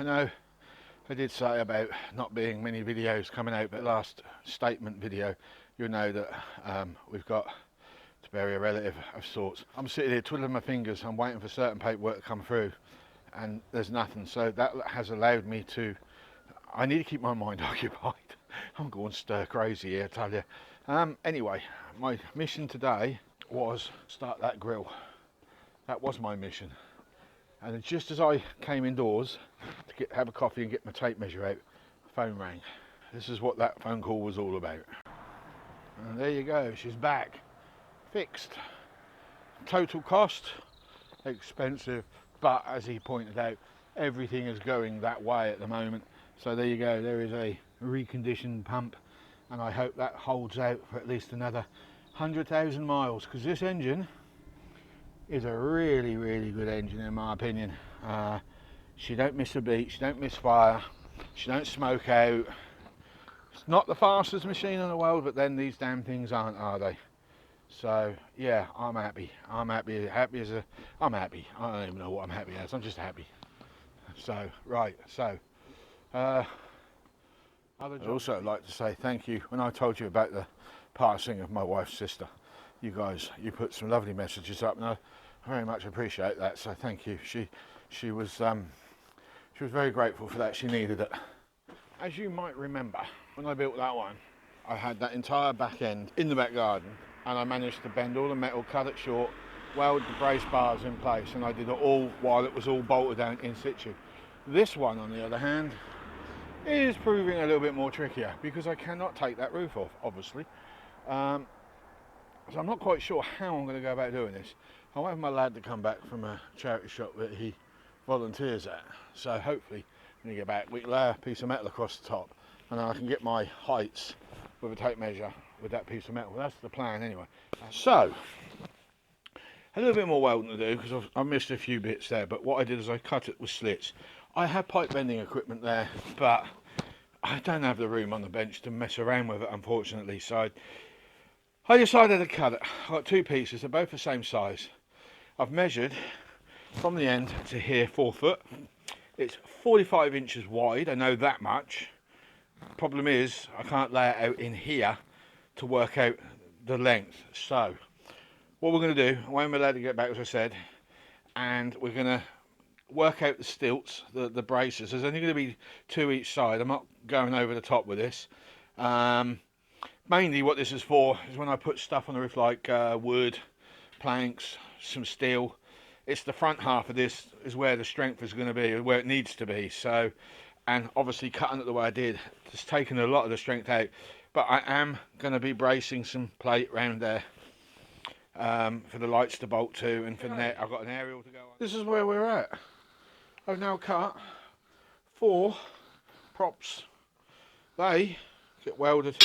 I know I did say about not being many videos coming out, but last statement video, you'll know that we've got to bury a relative of sorts. I'm sitting here twiddling my fingers, I'm waiting for certain paperwork to come through, and there's nothing. So that has allowed me to, I need to keep my mind occupied. I'm going stir crazy here, I tell you. Anyway, my mission today was start that grill. That was my mission. And just as I came indoors to have a coffee and get my tape measure out, the phone rang. This is what that phone call was all about. And there you go, she's back. Fixed. Total cost, expensive, but as he pointed out, everything is going that way at the moment. So there you go, there is a reconditioned pump, and I hope that holds out for at least another 100,000 miles, because this engine is a really, really good engine in my opinion. She don't miss a beat, she don't miss fire, she don't smoke out. It's not the fastest machine in the world, but then these damn things aren't, are they? So yeah, I'm happy. I'm happy as a, I'm happy. I don't even know what I'm happy as, I'm just happy. So, right, so I'd also like to say thank you. When I told you about the passing of my wife's sister, you put some lovely messages up, and I very much appreciate that, so thank you. She was very grateful for that. She needed it. As you might remember, when I built that one, I had that entire back end in the back garden, and I managed to bend all the metal, cut it short, weld the brace bars in place, and I did it all while it was all bolted down in situ. This one, on the other hand, is proving a little bit more trickier because I cannot take that roof off, obviously. So I'm not quite sure how I'm going to go about doing this. I want my lad to come back from a charity shop that he volunteers at. So hopefully when he get back, we can lay a piece of metal across the top, and then I can get my heights with a tape measure with that piece of metal. That's the plan anyway. So a little bit more welding to do because I missed a few bits there, but what I did is I cut it with slits. I have pipe bending equipment there, but I don't have the room on the bench to mess around with it, unfortunately. So I decided to cut it. I've got two pieces, they're both the same size. I've measured from the end to here 4 foot. It's 45 inches wide, I know that much. Problem is, I can't lay it out in here to work out the length. So what we're going to do, I'm waiting for my lad to get back, as I said, and we're going to work out the stilts, the braces. There's only going to be 2 each side. I'm not going over the top with this. Mainly what this is for is when I put stuff on the roof like wood, planks, some steel. It's the front half of this is where the strength is going to be, where it needs to be. So, and obviously cutting it the way I did, it's taken a lot of the strength out. But I am going to be bracing some plate around there for the lights to bolt to, and for the net I've got an aerial to go on. This is where we're at. I've now cut 4 props. They get welded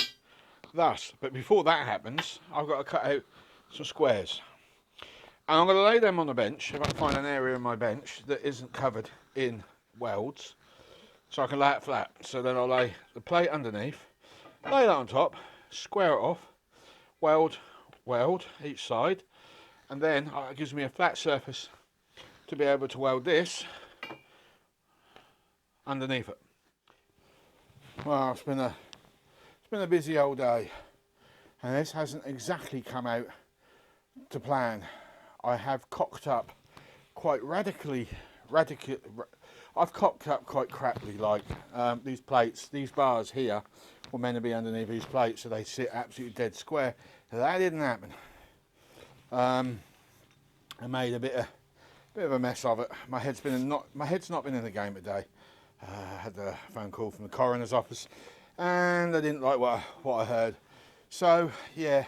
thus, but before that happens, I've got to cut out some squares. And I'm going to lay them on the bench, if I can find an area on my bench that isn't covered in welds, so I can lay it flat. So then I'll lay the plate underneath, lay that on top, square it off, weld each side, and then it gives me a flat surface to be able to weld this underneath it. Well, it's been a busy old day, and this hasn't exactly come out to plan. I have cocked up quite I've cocked up quite crappily, like these plates, these bars here were meant to be underneath these plates, so they sit absolutely dead square. That didn't happen. I made a bit of a mess of it. My head's not been in the game today. I had a phone call from the coroner's office, and I didn't like what I heard. So yeah,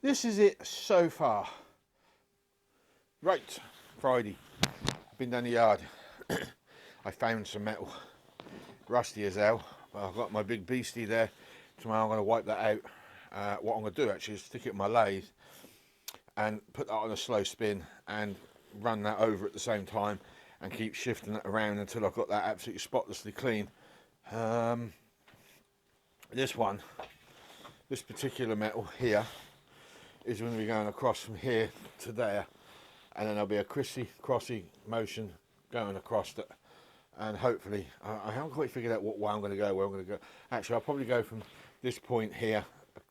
this is it so far. Right, Friday. I've been down the yard. I found some metal, rusty as hell. But I've got my big beastie there. Tomorrow I'm going to wipe that out. What I'm going to do actually is stick it in my lathe and put that on a slow spin and run that over at the same time and keep shifting it around until I've got that absolutely spotlessly clean. This particular metal here is going to be going across from here to there, and then there'll be a crissy crossy motion going across it, and hopefully I haven't quite figured out what way I'm going to go, where I'm going to go. Actually, I'll probably go from this point here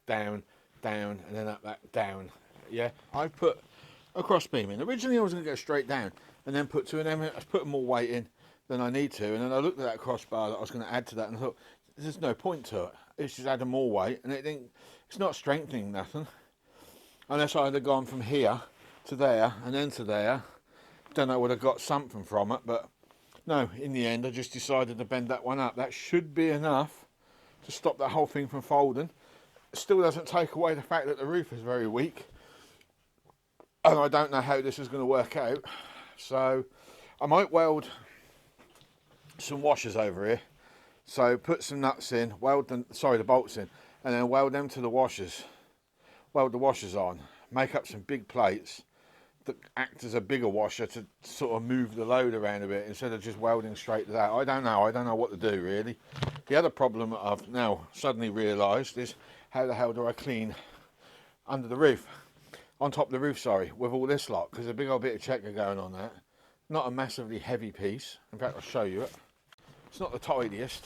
down, down, and then up that down. Yeah, I put a cross beam in. Originally I was going to go straight down and then put two, and then I put more weight in than I need to, and then I looked at that crossbar that I was going to add to that and I thought there's no point to it. It's just adding more weight, and it's not strengthening nothing. Unless I had gone from here to there and then to there, then I would have got something from it. But no, in the end I just decided to bend that one up. That should be enough to stop that whole thing from folding. It still doesn't take away the fact that the roof is very weak, and I don't know how this is going to work out. So I might weld some washers over here. So put some nuts in, weld them, sorry, the bolts in, and then weld them to the washers. Weld the washers on, make up some big plates that act as a bigger washer to sort of move the load around a bit instead of just welding straight to that. I don't know what to do really. The other problem I've now suddenly realised is how the hell do I clean under the roof, on top of the roof, sorry, with all this lot, because there's a big old bit of checker going on there. Not a massively heavy piece, in fact I'll show you it. It's not the tidiest,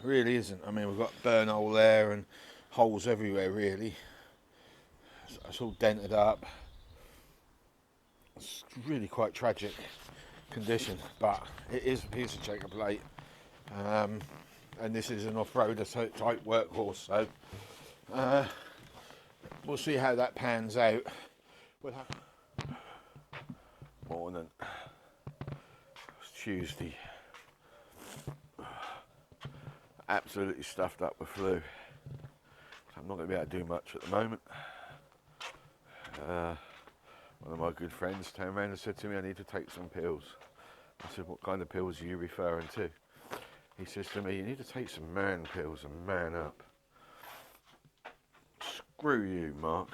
really isn't. I mean, we've got burn hole there and holes everywhere really. It's all dented up. It's really quite tragic condition, but it is a piece of checker plate, and this is an off-roader type workhorse, so we'll see how that pans out. Morning. It's Tuesday. Absolutely stuffed up with flu. I'm not going to be able to do much at the moment. One of my good friends turned around and said to me, I need to take some pills. I said, what kind of pills are you referring to? He says to me, you need to take some man pills and man up. Screw you, Mark.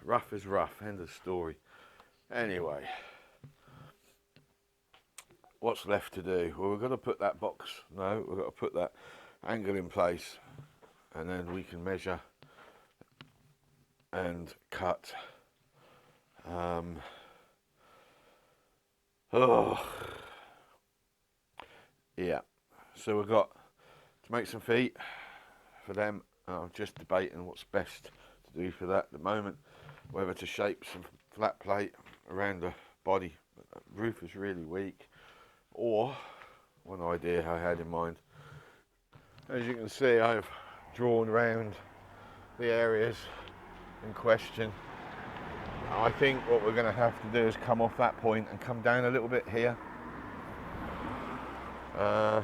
Rough is rough, end of story. Anyway, what's left to do? Well, we've got to put that box, no, we've got to put that angle in place, and then we can measure and cut. Yeah, so we've got to make some feet for them. I'm just debating what's best to do for that at the moment, whether to shape some flat plate around the body. The roof is really weak, or one idea I had in mind, as you can see, I've drawn around the areas in question. I think what we're going to have to do is come off that point and come down a little bit here. Don't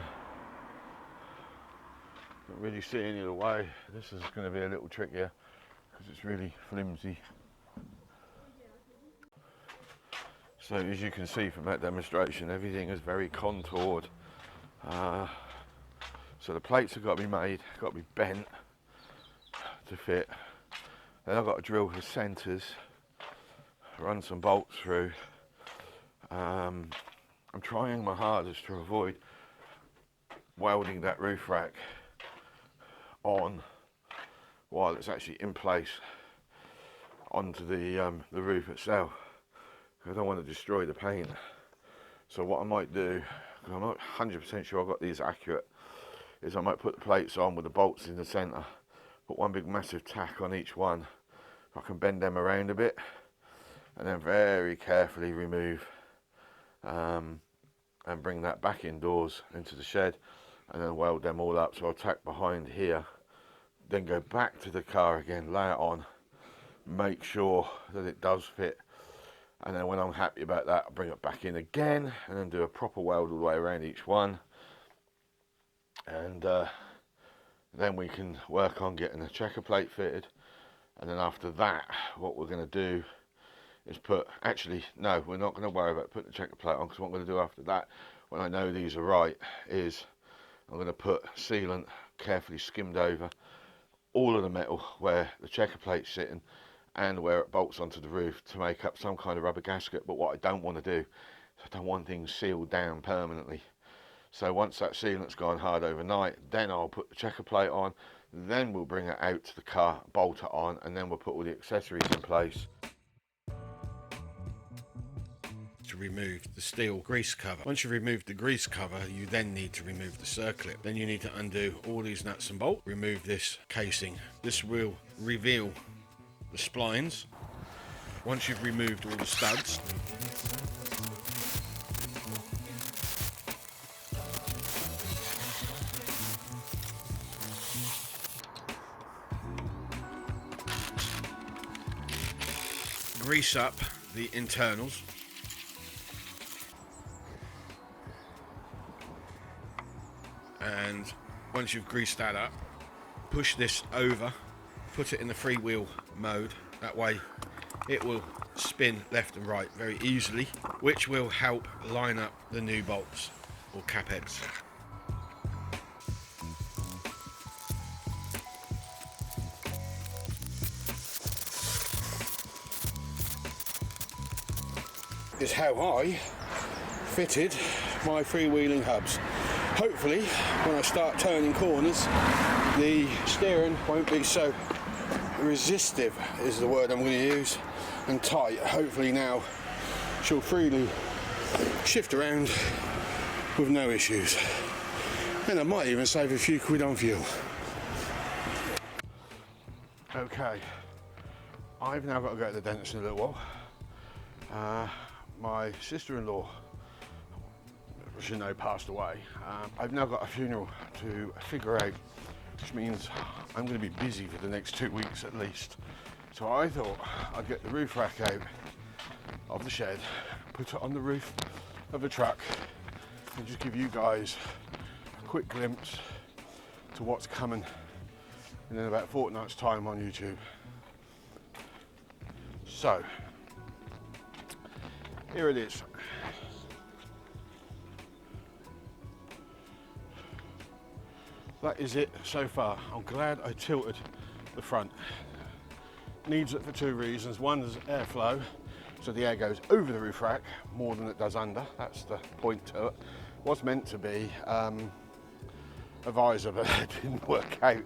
really see any other way. This is going to be a little trickier because it's really flimsy. So as you can see from that demonstration, everything is very contoured. So the plates have got to be made, got to be bent to fit. Then I've got to drill the centres, run some bolts through. I'm trying my hardest to avoid welding that roof rack on while it's actually in place onto the roof itself. I don't want to destroy the paint. So what I might do, because I'm not 100% sure I've got these accurate, is I might put the plates on with the bolts in the centre, put one big massive tack on each one. I can bend them around a bit and then very carefully remove and bring that back indoors into the shed, and then weld them all up. So I'll tack behind here, then go back to the car again, lay it on, make sure that it does fit, and then when I'm happy about that, I'll bring it back in again and then do a proper weld all the way around each one, and then we can work on getting a checker plate fitted. And then after that, what we're going to do is put, actually no, we're not going to worry about putting the checker plate on, because what I'm going to do after that, when I know these are right, is I'm going to put sealant carefully skimmed over all of the metal where the checker plate's sitting and where it bolts onto the roof to make up some kind of rubber gasket. But what I don't want to do is I don't want things sealed down permanently. So once that sealant's gone hard overnight, then I'll put the checker plate on, then we'll bring it out to the car, bolt it on, and then we'll put all the accessories in place. to remove the steel grease cover. Once you've removed the grease cover, you then need to remove the circlip. Then you need to undo all these nuts and bolts, remove this casing. This will reveal the splines. Once you've removed all the studs, grease up the internals. And once you've greased that up, push this over, put it in the freewheel mode. That way it will spin left and right very easily, which will help line up the new bolts or cap heads. Is how I fitted my freewheeling hubs. Hopefully when I start turning corners the steering won't be so resistive, is the word I'm going to use, and tight. Hopefully now she'll freely shift around with no issues, and I might even save a few quid on fuel. Okay, I've now got to go to the dentist in a little while. My sister-in-law, as you know, passed away. I've now got a funeral to figure out, which means I'm going to be busy for the next 2 weeks at least. So I thought I'd get the roof rack out of the shed, put it on the roof of the truck, and just give you guys a quick glimpse to what's coming in about a fortnight's time on YouTube. So, here it is. That is it so far. I'm glad I tilted the front. Needs it for two reasons. One is airflow, so the air goes over the roof rack more than it does under. That's the point to it. Was meant to be a visor, but it didn't work out.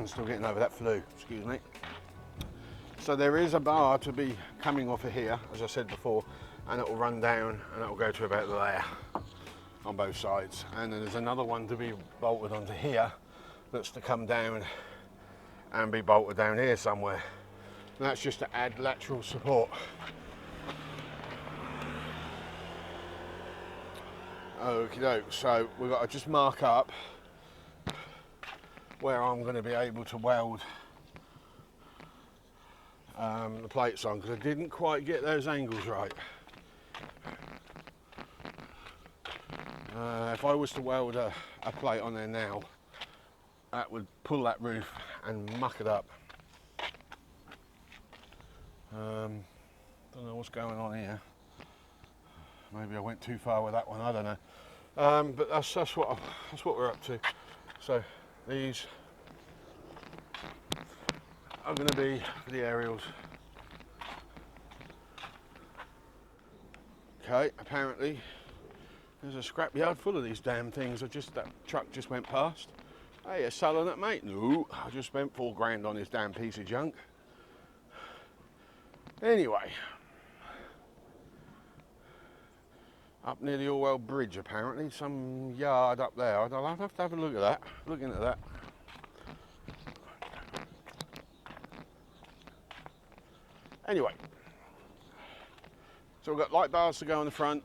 Still getting over that flu, excuse me. So there is a bar to be coming off of here, as I said before, and it will run down and it will go to about there on both sides. And then there's another one to be bolted onto here that's to come down and be bolted down here somewhere. And that's just to add lateral support. Okie doke, so we've got to just mark up where I'm going to be able to weld the plates on, because I didn't quite get those angles right. If I was to weld a plate on there now, that would pull that roof and muck it up. Don't know what's going on here. Maybe I went too far with that one, I don't know. But that's what we're up to. So these are going to be for the aerials. Okay, apparently there's a scrapyard full of these damn things. That truck just went past. Hey, you're selling it, mate? No, I just spent £4 on this damn piece of junk. Anyway, up near the Orwell Bridge, apparently, some yard up there. I'll have to have a look at that. Look into that. Anyway, so we've got light bars to go on the front.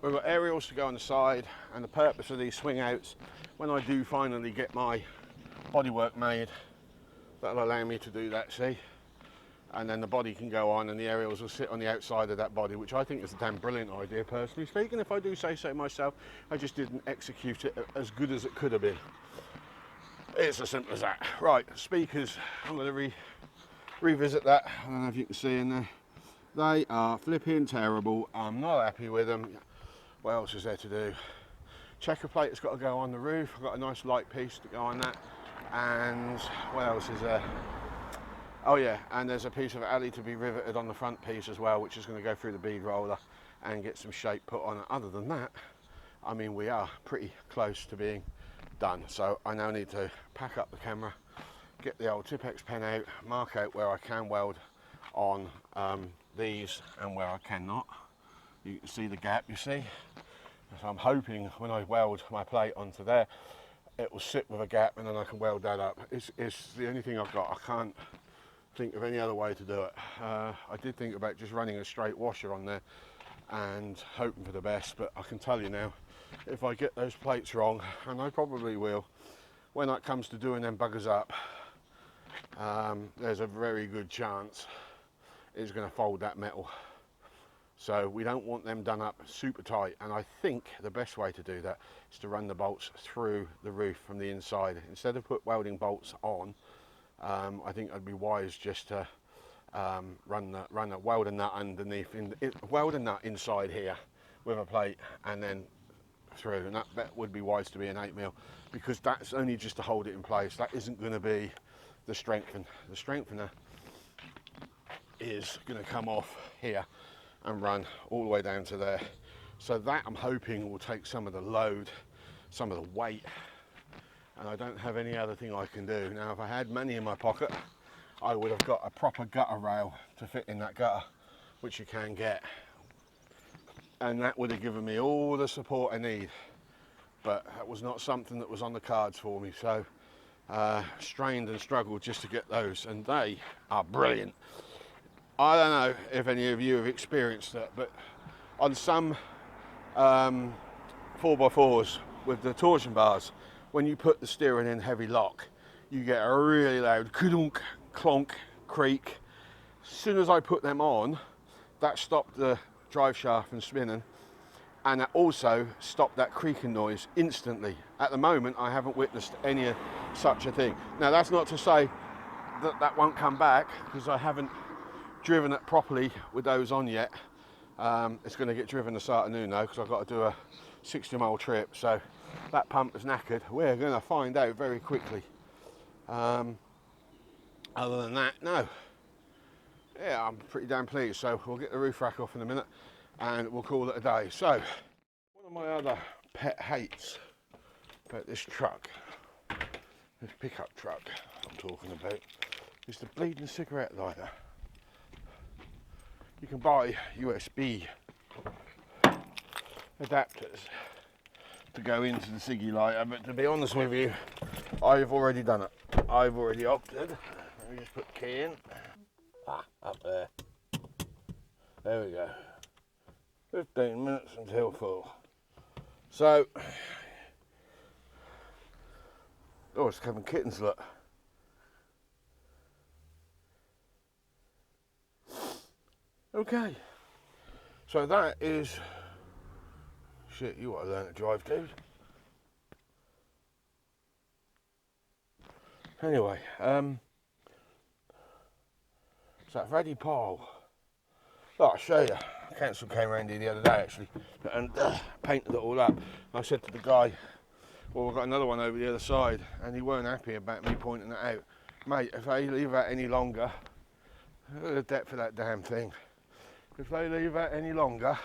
We've got aerials to go on the side, and the purpose of these swing outs, when I do finally get my bodywork made, that'll allow me to do that, see? And then the body can go on and the aerials will sit on the outside of that body, which I think is a damn brilliant idea, personally speaking. If I do say so myself, I just didn't execute it as good as it could have been. It's as simple as that. Right, speakers, I'm going to revisit that. I don't know if you can see in there. They are flipping terrible. I'm not happy with them. What else is there to do? Checker plate has got to go on the roof. I've got a nice light piece to go on that. And what else is there? Oh yeah, and there's a piece of alley to be riveted on the front piece as well, which is going to go through the bead roller and get some shape put on it. Other than that, I mean, we are pretty close to being done. So I now need to pack up the camera, get the old Tipex pen out, mark out where I can weld on these and where I cannot. You can see the gap, you see. So I'm hoping when I weld my plate onto there, it will sit with a gap and then I can weld that up. It's the only thing I've got. I can't think of any other way to do it. I did think about just running a straight washer on there and hoping for the best, but I can tell you now, if I get those plates wrong, and I probably will, when it comes to doing them buggers up, there's a very good chance it's going to fold that metal. So we don't want them done up super tight, and I think the best way to do that is to run the bolts through the roof from the inside. Instead of put welding bolts on, I think it'd be wise just to weld a nut underneath, weld a nut inside here with a plate and then through, and that would be wise to be an 8mm, because that's only just to hold it in place. That isn't going to be the strengthener. The strengthener is going to come off here and run all the way down to there. So that, I'm hoping, will take some of the load, some of the weight, and I don't have any other thing I can do. Now, if I had money in my pocket, I would have got a proper gutter rail to fit in that gutter, which you can get, and that would have given me all the support I need, but that was not something that was on the cards for me. So strained and struggled just to get those, and they are brilliant. I don't know if any of you have experienced that, but on some 4x4s with the torsion bars, when you put the steering in heavy lock, you get a really loud clunk, clonk, creak. As soon as I put them on, that stopped the drive shaft from spinning, and that also stopped that creaking noise instantly. At the moment, I haven't witnessed any such a thing. Now, that's not to say that that won't come back, because I haven't driven it properly with those on yet. It's going to get driven this afternoon though, because I've got to do a 60-mile trip, so that pump is knackered. We're going to find out very quickly. Other than that, no. Yeah, I'm pretty damn pleased. So we'll get the roof rack off in a minute and we'll call it a day. So, one of my other pet hates about this truck, this pickup truck I'm talking about, is the bleeding cigarette lighter. You can buy USB adapters to go into the ciggy lighter, but to be honest with you, I've already done it. I've already opted. Let me just put the key in. Up there. There we go. 15 minutes until full. So, oh, it's having kittens, look. Okay, so that is, shit, you want to learn to drive, dude. Anyway, so that Reddy Paul, oh, I'll show you. Council came around here the other day actually and painted it all up. I said to the guy, well, we've got another one over the other side, and he weren't happy about me pointing it out. Mate, if they leave that any longer, look at the depth of that damn thing. If they leave that any longer,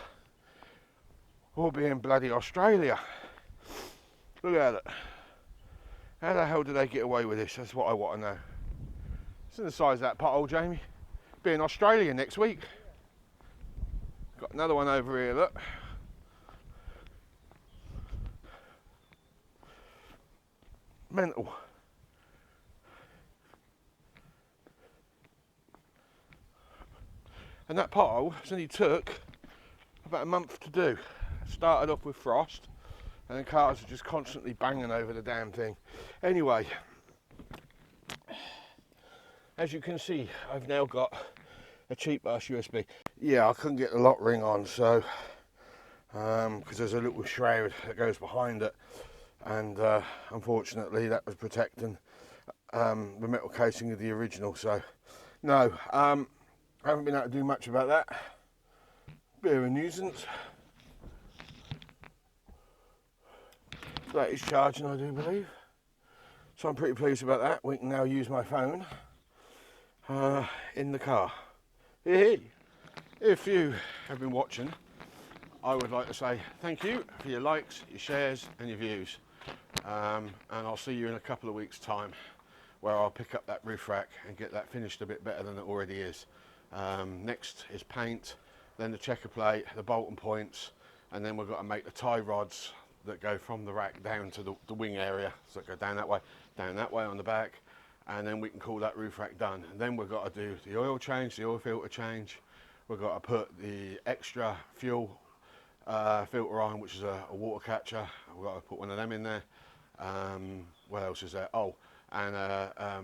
we'll be in bloody Australia. Look at it. How the hell do they get away with this? That's what I want to know. It's in the size of that pothole, Jamie. Be in Australia next week. Got another one over here, look. Mental. And that pothole only took about a month to do. Started off with frost, and then cars are just constantly banging over the damn thing. Anyway, as you can see, I've now got a cheap ass USB. Yeah, I couldn't get the lock ring on, so because there's a little shroud that goes behind it, and unfortunately that was protecting the metal casing of the original. So no, I haven't been able to do much about that. Bit of a nuisance. That is charging, I do believe. So I'm pretty pleased about that. We can now use my phone in the car. If you have been watching, I would like to say thank you for your likes, your shares and your views. And I'll see you in a couple of weeks' time where I'll pick up that roof rack and get that finished a bit better than it already is. Next is paint, then the checker plate, the bolt and points, and then we've got to make the tie rods that go from the rack down to the wing area, so go down that way on the back, and then we can call that roof rack done. And then we've got to do the oil change, the oil filter change. We've got to put the extra fuel filter on, which is a water catcher. We've got to put one of them in there. What else is there? Oh, and a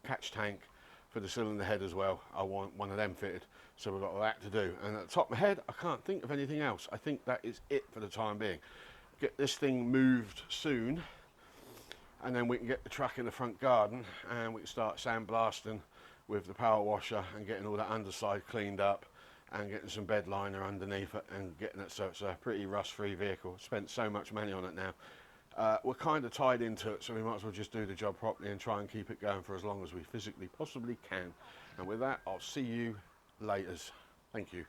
catch tank for the cylinder head as well. I want one of them fitted, so we've got that to do. And at the top of my head, I can't think of anything else. I think that is it for the time being. Get this thing moved soon, and then we can get the truck in the front garden and we can start sandblasting with the power washer and getting all that underside cleaned up and getting some bed liner underneath it and getting it so it's a pretty rust-free vehicle. Spent so much money on it now. We're kind of tied into it, so we might as well just do the job properly and try and keep it going for as long as we physically possibly can. And with that, I'll see you later. Thank you.